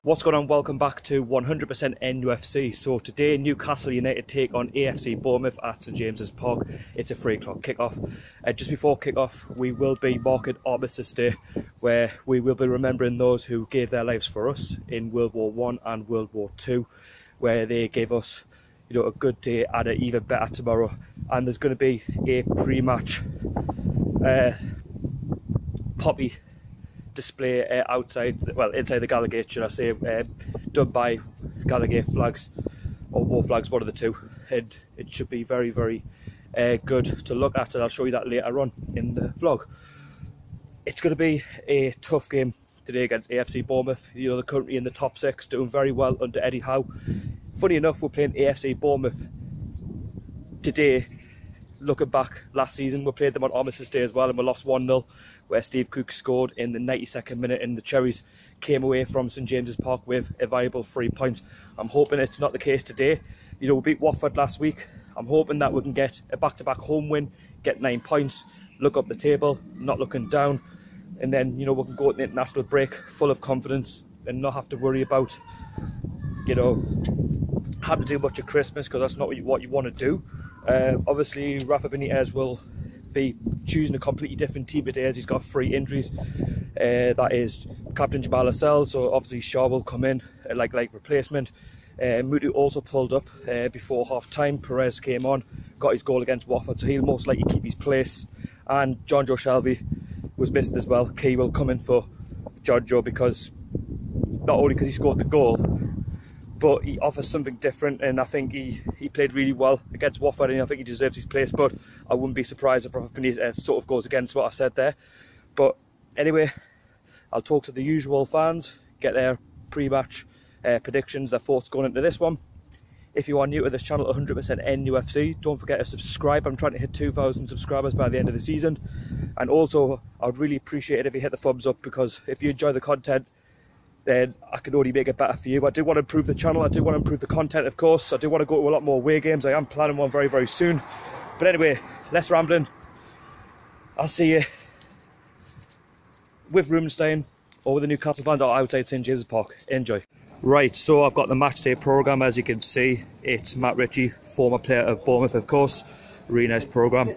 What's going on? Welcome back to 100% NUFC. So today Newcastle United take on AFC Bournemouth at St James's Park. It's a 3 o'clock kickoff. Just before kickoff we will be marking Armistice Day, where we will be remembering those who gave their lives for us in World War I and World War II, where they gave us, you know, a good day and an even better tomorrow. And there's going to be a pre-match poppy display outside, well, inside the Gallagher, should I say, done by Gallagher flags or war flags, one of the two, and it should be very, very good to look at, and I'll show you that later on in the vlog. It's going to be a tough game today against AFC Bournemouth. You know, they're currently in the top 6, doing very well under Eddie Howe. Funny enough, we're playing AFC Bournemouth today. Looking back last season, we played them on Armistice Day as well, and we lost 1-0, where Steve Cook scored in the 92nd minute, and the Cherries came away from St James's Park with a viable 3 points. I'm hoping it's not the case today. You know, we beat Watford last week. I'm hoping that we can get a back-to-back home win, get 9 points, look up the table, not looking down, and then, you know, we can go to the international break full of confidence and not have to worry about, you know, having to do much at Christmas, because that's not what you want to do. Obviously, Rafa Benitez will be choosing a completely different team today, as he's got 3 injuries. That is Captain Jamal Lascelles, so obviously Shaw will come in like replacement. Mutu also pulled up before half time. Perez came on, got his goal against Watford, so he'll most likely keep his place. And John Joe Shelby was missing as well. Key will come in for John Joe, because not only because he scored the goal, but he offers something different, and I think he played really well against Watford, and I think he deserves his place. But I wouldn't be surprised if Rafa Benitez sort of goes against what I said there. But anyway, I'll talk to the usual fans, get their pre-match predictions, their thoughts going into this one. If you are new to this channel, 100% NUFC, don't forget to subscribe. I'm trying to hit 2,000 subscribers by the end of the season. And also, I'd really appreciate it if you hit the thumbs up, because if you enjoy the content, then I can only make it better for you. I do want to improve the channel, I do want to improve the content, of course. I do want to go to a lot more away games. I am planning one very, very soon. But anyway, less rambling. I'll see you with Rubenstein or with the Newcastle fans or outside St James's Park. Enjoy. Right, so I've got the match day programme. As you can see, it's Matt Ritchie, former player of Bournemouth, of course. Really nice programme.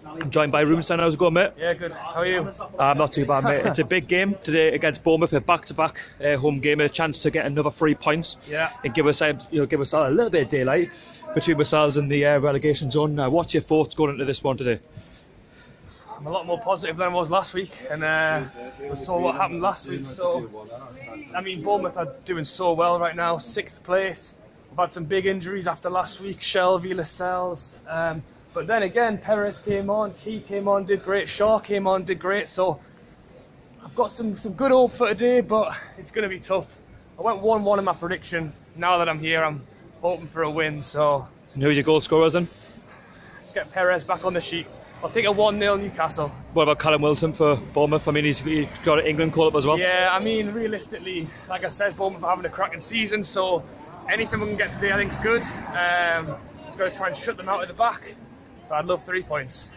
I'm joined by Rubenstein. How's it going, mate? Yeah, good. How are you? I'm not too bad, mate. It's a big game today against Bournemouth, a back-to-back home game, a chance to get another 3 points. Yeah. And give us a little bit of daylight between ourselves and the relegation zone. What's your thoughts going into this one today? I'm a lot more positive than I was last week, and I saw what happened last week. So, I mean, Bournemouth are doing so well right now, 6th place. We've had some big injuries after last week, Shelby, Lascelles. But then again, Perez came on, Key came on, did great, Shaw came on, did great. So I've got some good hope for today, but it's going to be tough. I went 1-1 in my prediction. Now that I'm here, I'm hoping for a win. So, and who's your goal scorers then? Let's get Perez back on the sheet. I'll take a 1-0 Newcastle. What about Callum Wilson for Bournemouth? I mean, he's got an England call-up as well. Yeah, I mean, realistically, like I said, Bournemouth are having a cracking season, so anything we can get today I think is good. Just got to try and shut them out at the back. But I'd love 3 points.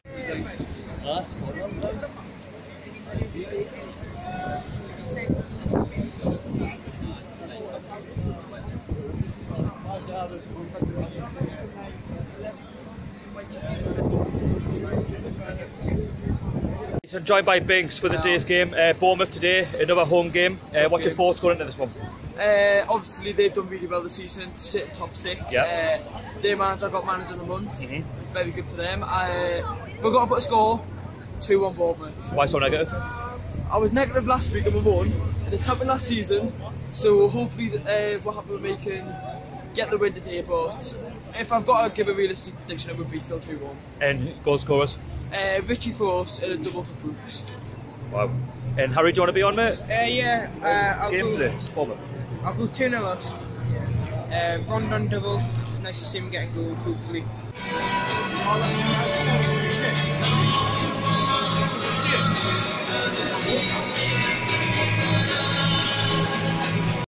So joined by Binks for the day's game. Bournemouth today, another home game. What's your thoughts going into this one? Obviously they've done really well this season, sit top 6. Yeah. Their manager got manager of the month. Very good for them. We've got to put a score, 2-1 Bournemouth. Why so negative? I was negative last week and we won, and it's happened last season, so hopefully what happened, we can get the win today. But if I've got to give a realistic prediction, it would be still 2-1. And goal scorers? Ritchie for us and a double for Brooks. Wow. And Harry, do you want to be on, mate? Yeah. Game today, Bournemouth. I'll go 2-0 us. Rondon double. Nice to see him getting goal, hopefully.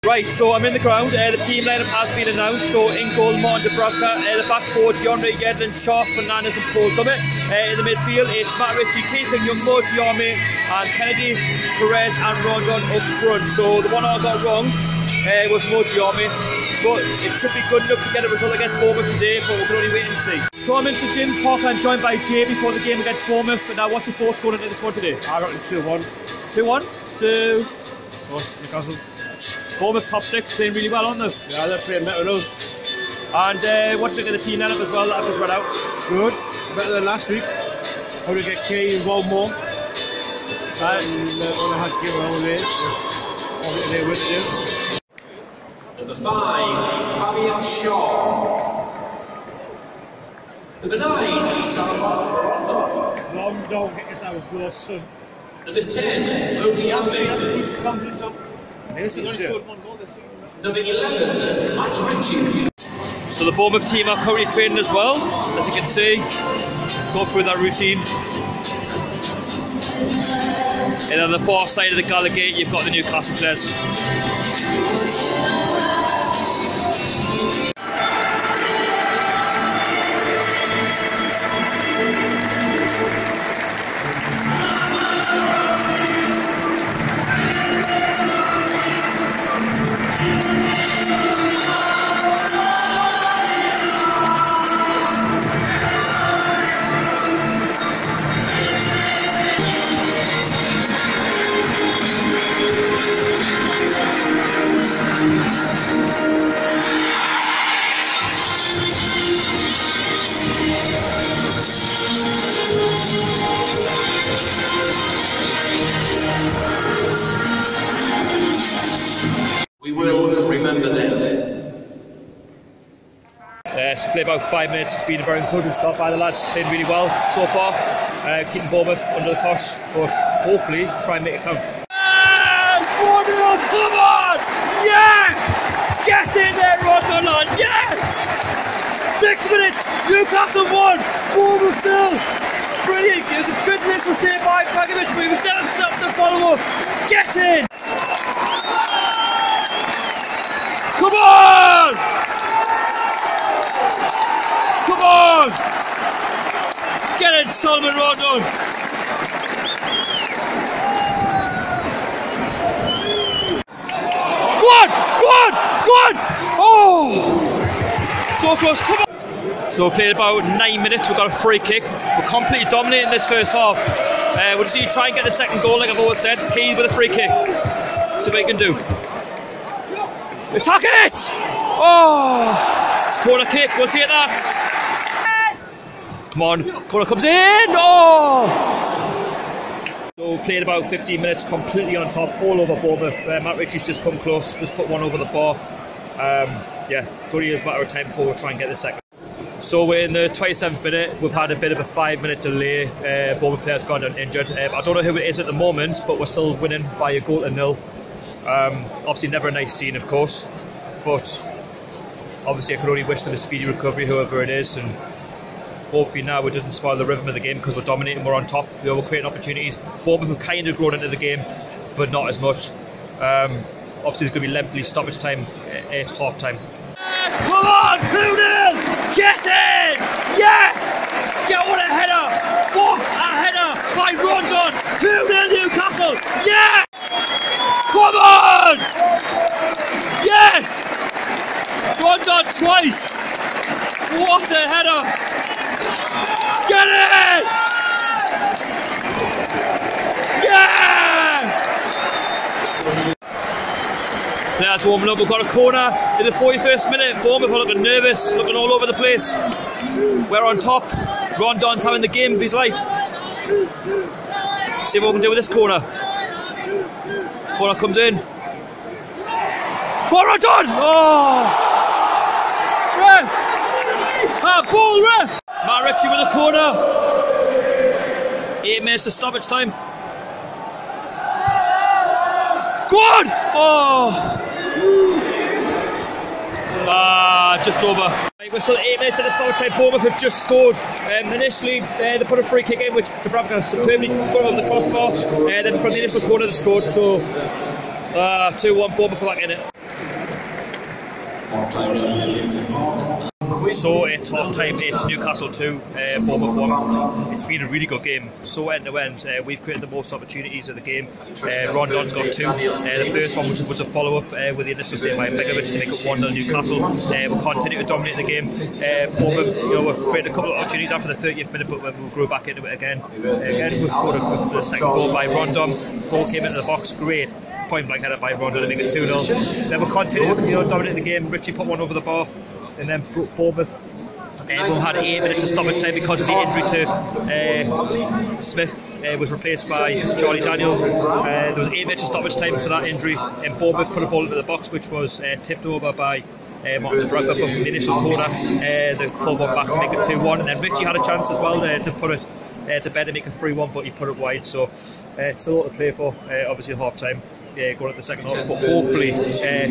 Right, so I'm in the ground. The team lineup has been announced. So in goal, Martin Dubravka. The back four, DeAndre Yedlin, Shaw, Fernandes and Paul Dummett. In the midfield, it's Matt Ritchie, Keith Youngbo, Diarme and Kennedy, Perez and Rondon up front. So the one I got wrong was Moji Army, but it should be good enough to get a result against Bournemouth today, but we can only wait and see. So I'm in St James Park and joined by Jay before the game against Bournemouth. And now, what's your thoughts going into this one today? I reckon 2-1. 2-1 to Newcastle. Bournemouth, top 6, playing really well, aren't they? Yeah, they're playing better than us. And what do you think of the team lineup as well that I've just read out? Good, better than last week. Probably get Kay involved more. And they're going to have to give it all day. Obviously, they win it. Number 5, Fabian Shaw. Number 9, Rondon. Rondon, get yourself a close, son. Number 10, Ogiafi. Boost his confidence up. He's only scored 1 goal this season. Number 11, Matt Ritchie. So the Bournemouth team are currently training as well, as you can see. Go through that routine. And on the far side of the Gala Gate, you've got the Newcastle players. We will remember them. So play about 5 minutes. It's been a very encouraging start by the lads, playing really well so far. Keeping Bournemouth under the cosh, but hopefully try and make it count. Yes! 4-0, come on! Yes! Get in there, Rondon! Yes! 6 minutes, Newcastle 1, Bournemouth 0. Brilliant! It was a good initial save by Kragovic, but he was never stopped to follow up. Get in! Come on! Come on! Get it, Solomon Rondon! Go on! Go on! Go on! Oh! So close, come on! So we played about 9 minutes, we've got a free kick. We're completely dominating this first half. We'll just need to try and get the second goal, like I've always said. Key with a free kick. See what we can do. Attack it! Oh! It's corner kick, we'll take that. Come on, corner comes in! Oh! So we played about 15 minutes completely on top, all over Bournemouth. Matt Ritchie's just come close, just put one over the bar. Yeah, it's only a matter of time before we'll try and get the second. So we're in the 27th minute, we've had a bit of a 5-minute delay. Bournemouth player's gone down injured. I don't know who it is at the moment, but we're still winning by a goal to nil. Obviously never a nice scene, of course, but obviously I could only wish them a speedy recovery, whoever it is, and hopefully now it doesn't spoil the rhythm of the game because we're dominating, we're on top, we're creating opportunities. Bournemouth have kind of grown into the game, but not as much. Obviously there's going to be lengthy stoppage time at half time. Yes, come on, 2-0! Get in! Yes! Get on a header! What a header by Rondon! 2-0 Newcastle! Yes! Come on! Yes! Rondon twice! What a header! Get it! Yeah! Players warming up, we've got a corner in the 41st minute. Bournemouth are looking nervous, looking all over the place. We're on top. Rondon's having the game of his life. See what we can do with this corner. Corner comes in. Ball Rondon! Oh! Ref! Ball ref! Matt Ritchie with a corner. 8 minutes of stoppage time. Go on! Oh! Just over. We're still 8 minutes at the stoppage time. Bournemouth have just scored. Initially, they put a free kick in, which Dubravka superbly put over the crossbar. Then from the initial corner, they scored. So 2-1 Bournemouth for back in it. So it's half time, it's Newcastle 2, Bournemouth 1. It's been a really good game, so end to end. We've created the most opportunities of the game. Rondon's got 2. The first one was a follow up with the initial save by Begovic to make it 1-0 Newcastle. We continue to dominate the game. Bournemouth, we've created a couple of opportunities after the 30th minute, but we'll grow back into it again. We scored the second goal by Rondon. Goal came into the box, great. Point blank header by Rondon to make it 2-0. Then we continued to dominate the game. Richie put one over the bar, and then Bournemouth had 8 minutes of stoppage time because of the injury to Smith. Was replaced by Charlie Daniels. There was 8 minutes of stoppage time for that injury, and Bournemouth put a ball into the box, which was tipped over by Martin Drogba, but from the initial corner, they pulled one back to make it 2-1, and then Richie had a chance as well to put it to bed and make it 3-1, but he put it wide. So it's a lot to play for. Obviously, half time. Going at the second half, but hopefully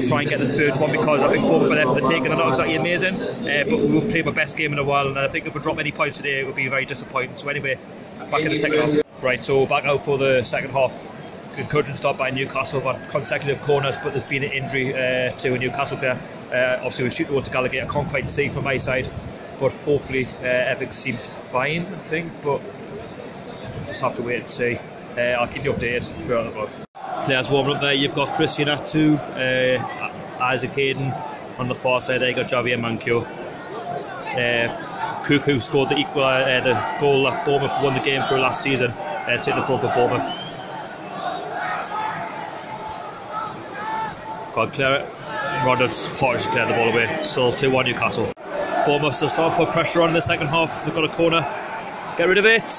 try and get the third one, because I think Bournemouth are there for the taking. They're not exactly amazing, but we will play my best game in a while, and I think if we drop any points today, it would be very disappointing. So anyway, back in the second half. Right, so back out for the second half. Encouraging start by Newcastle on consecutive corners, but there's been an injury to a Newcastle player. Obviously we're shooting towards Gallagher. I can't quite see from my side, but hopefully everything seems fine, I think, but just have to wait and see. I'll keep you updated throughout the vlog. Players warming up there. You've got Christian Atsu, Isaac Hayden on the far side there. You got Javier Manquio. Cuckoo scored the goal that Bournemouth won the game for last season. It's taking the ball for Bournemouth. God, clear it. Rondon's Potter should clear the ball away. Still 2-1 Newcastle. Bournemouth still start to put pressure on in the second half. They've got a corner. Get rid of it.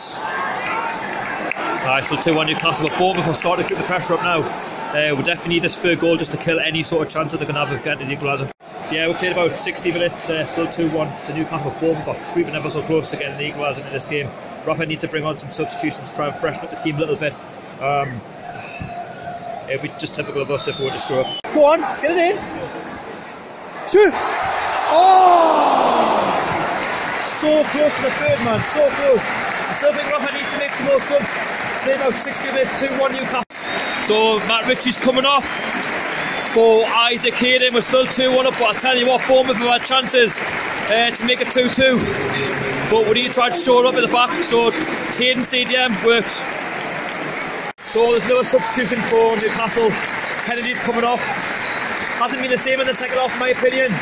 Still 2-1 Newcastle, but Bournemouth will start to keep the pressure up now. We definitely need this third goal just to kill any sort of chance that they can have of getting the equaliser. So yeah, we played about 60 minutes, still 2-1 to Newcastle, but Bournemouth are creeping ever so close to getting the equaliser in this game. Rafa needs to bring on some substitutions to try and freshen up the team a little bit. It'd be just typical of us if we were to screw up. Go on, get it in! Shoot! Oh! So close to the third, man, so close. I still think Rafa needs to make some more subs. Played about 60 minutes, 2-1 Newcastle. So Matt Ritchie's coming off for Isaac Hayden. We're still 2-1 up, but I tell you what, Bournemouth have had chances to make it 2-2. But we need to try to show it up at the back, so Hayden CDM works. So there's another substitution for Newcastle. Kennedy's coming off. Hasn't been the same in the second half, in my opinion.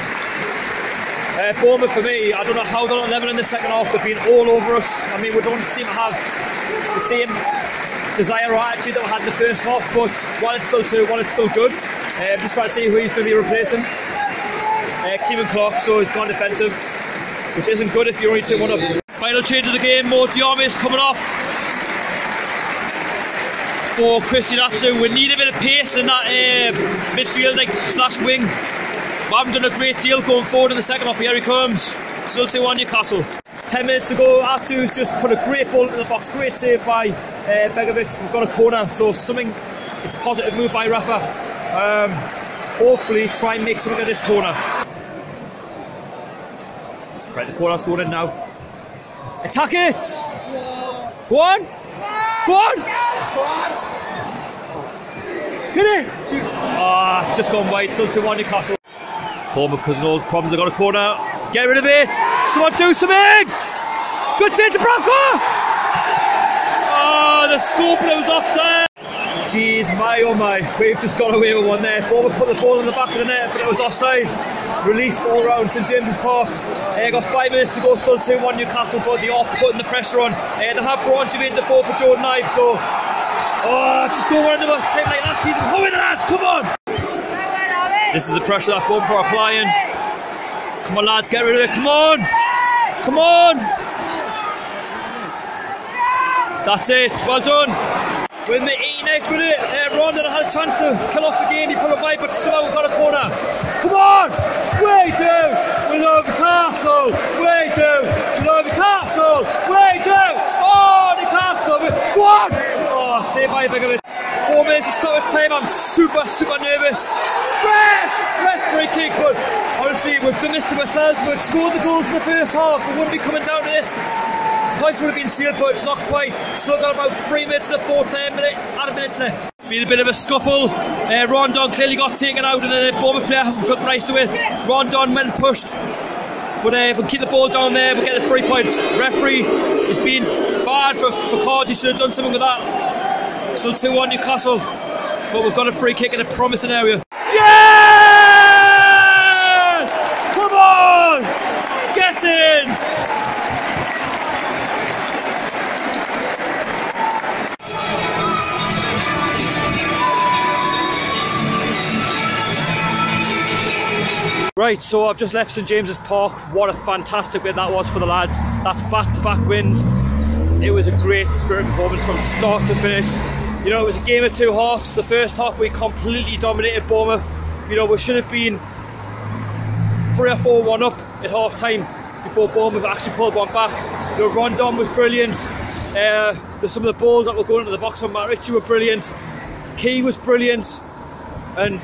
Bournemouth, for me, I don't know how they're not level in the second half. They've been all over us. I mean, we don't seem to have the same desire or attitude that we had in the first half, but while it's still 2-1, it's still good. Just trying to see who he's going to be replacing. Kevin Clark, so he's gone defensive, which isn't good if you're only 2-1 up. Final change of the game, Mo Diame is coming off for Christian Atsu. We need a bit of pace in that midfield, like slash wing. We haven't done a great deal going forward in the second half. Here he comes. Still 2-1 Newcastle. 10 minutes to go. Atsu's just put a great ball into the box. Great save by Begovic. We've got a corner, so something. It's a positive move by Rafa. Hopefully, try and make something of this corner. Right, the corner's going in now. Attack it! Go on! Go on! Hit it! It's just gone wide. Still 2-1 Newcastle. Bournemouth, because of all the problems, they've got a corner. Get rid of it! Someone do something! Good save to Bravka! The scope, it was offside! Jeez, my oh my, we've just got away with one there. Bournemouth put the ball in the back of the net, but it was offside. Relief all round St James's Park. Got 5 minutes to go, still 2-1 Newcastle, but they are putting the pressure on. They have brought Jermaine Defoe for Jordan Ibe, so just don't want another team like last season. Come in, lads, come on! This is the pressure that Bournemouth are applying. Come on, lads, get rid of it. Come on! Come on! That's it. Well done. We're in the 89th minute. Rondon had a chance to kill off the game. He put it wide, but somehow we got a corner. Come on! Way down! We love Newcastle! Way down! We love Newcastle! Way down! Oh, Newcastle! Go on! Oh, saved by Begovic. 4 minutes of stoppage time. I'm super nervous. Red free kick, but honestly, we've done this to ourselves. We've scored the goals in the first half. We wouldn't be coming down to this. Points would have been sealed, but it's not quite. Still got about 3 minutes to the fourth minute, out of minutes left. It's been a bit of a scuffle. Rondon clearly got taken out, and the Bournemouth player hasn't took rights to it. Rondon went and pushed But if we keep the ball down there, we'll get the 3 points. Referee is being bad for cards. He should have done something with that. So 2-1 Newcastle. But we've got a free kick in a promising area. Yeah! Come on! Get in! Right, so I've just left St James's Park. What a fantastic win that was for the lads. That's back-to-back wins. It was a great spirit performance from start to finish. You know, it was a game of two halves. The first half we completely dominated Bournemouth. You know, we should have been 3 or 4-1 up at half time before Bournemouth actually pulled one back. You know, Rondon was brilliant. Some of the balls that were going into the box on Matt Ritchie were brilliant. Key was brilliant. And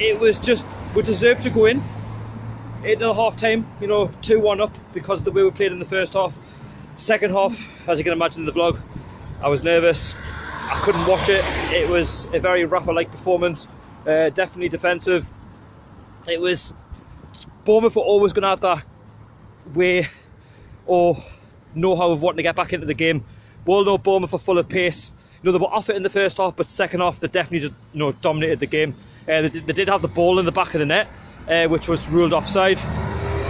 it was just, we deserved to go in at the half time, you know, 2-1 up because of the way we played in the first half. Second half, as you can imagine in the vlog, I was nervous. I couldn't watch it. It was a very Rafa-like performance, definitely defensive. It was, Bournemouth were always going to have that way or know-how of wanting to get back into the game. We all know Bournemouth are full of pace. You know, they were off it in the first half, but second half they definitely just, you know, dominated the game. They did have the ball in the back of the net, which was ruled offside.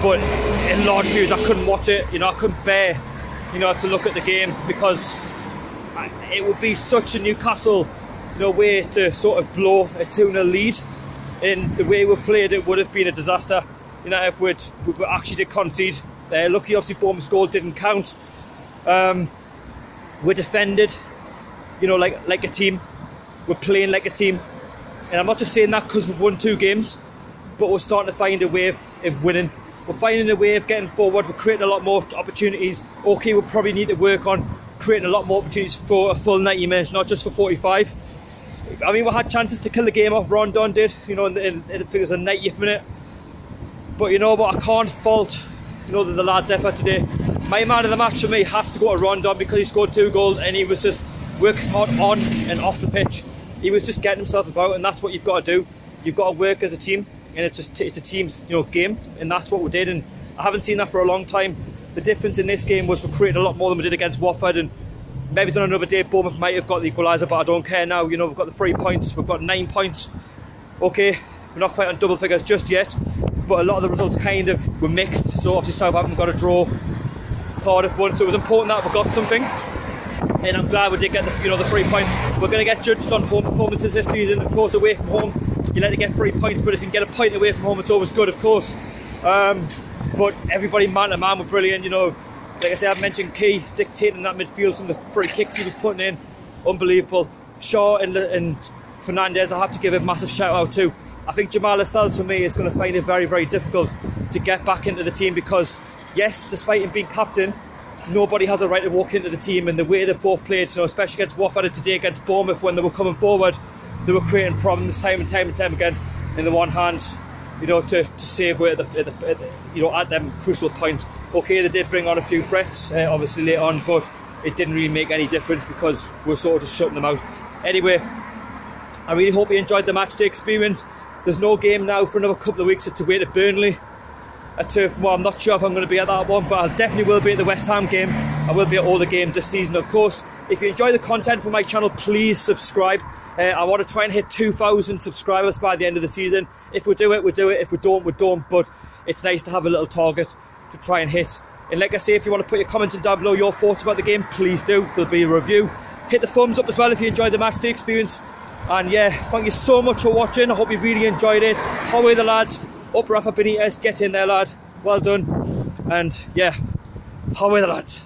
But in large periods, I couldn't watch it. You know, I couldn't bear, you know, to look at the game because it would be such a Newcastle, you know, way to sort of blow a 2-0 lead. In the way we've played, it would have been a disaster. You know, if we actually did concede. Luckily, obviously, Bournemouth's goal didn't count. We defended, you know, like a team. We're playing like a team. And I'm not just saying that because we've won 2 games, but we're starting to find a way of winning. We're finding a way of getting forward. We're creating a lot more opportunities. Okay, we'll probably need to work on creating a lot more opportunities for a full 90 minutes, not just for 45. I mean, we had chances to kill the game off. Rondon did, you know, in I think it was the 90th minute. But you know what? I can't fault, you know, the lads' effort today. My man of the match for me has to go to Rondon because he scored 2 goals and he was just working hard on and off the pitch. He was just getting himself about, and that's what you've got to do. You've got to work as a team, and it's a team's, you know, game, and that's what we did. And I haven't seen that for a long time. The difference in this game was we created a lot more than we did against Watford, and maybe on another day Bournemouth might have got the equaliser, but I don't care now. You know, we've got the 3 points, we've got 9 points. Okay, we're not quite on double figures just yet, but a lot of the results kind of were mixed. So obviously Southampton got a draw, Cardiff won, so it was important that we got something. And I'm glad we did get the, you know, the 3 points. We're going to get judged on home performances this season. Of course, away from home, you like to get 3 points, but if you can get a point away from home, it's always good, of course. But everybody man to man were brilliant. You know, like I said, I've mentioned Key dictating that midfield, some of the free kicks he was putting in, unbelievable. Shaw and Fernandez, I have to give a massive shout out to. I think Jamal Lascelles for me is going to find it very, very difficult to get back into the team because, yes, despite him being captain, nobody has a right to walk into the team, and the way they've both played, you know, especially against Watford and today against Bournemouth, when they were coming forward, they were creating problems time and time again. In the one hand, you know, to save at them crucial points. Okay, they did bring on a few threats, obviously later on, but it didn't really make any difference because we're sort of just shutting them out. Anyway, I really hope you enjoyed the matchday experience. There's no game now for another couple of weeks. It's away to Burnley at Turf Moor. I'm not sure if I'm going to be at that one, but I definitely will be at the West Ham game. I will be at all the games this season, of course. If you enjoy the content from my channel, please subscribe. I want to try and hit 2,000 subscribers by the end of the season. If we do it, we do it. If we don't, we don't. But it's nice to have a little target to try and hit. And like I say, if you want to put your comments in down below, your thoughts about the game, please do. There'll be a review. Hit the thumbs up as well if you enjoyed the matchday experience. And yeah, thank you so much for watching. I hope you really enjoyed it. How are the lads? Up Rafa Benitez, get in there, lad. Well done. And yeah, how are the lads?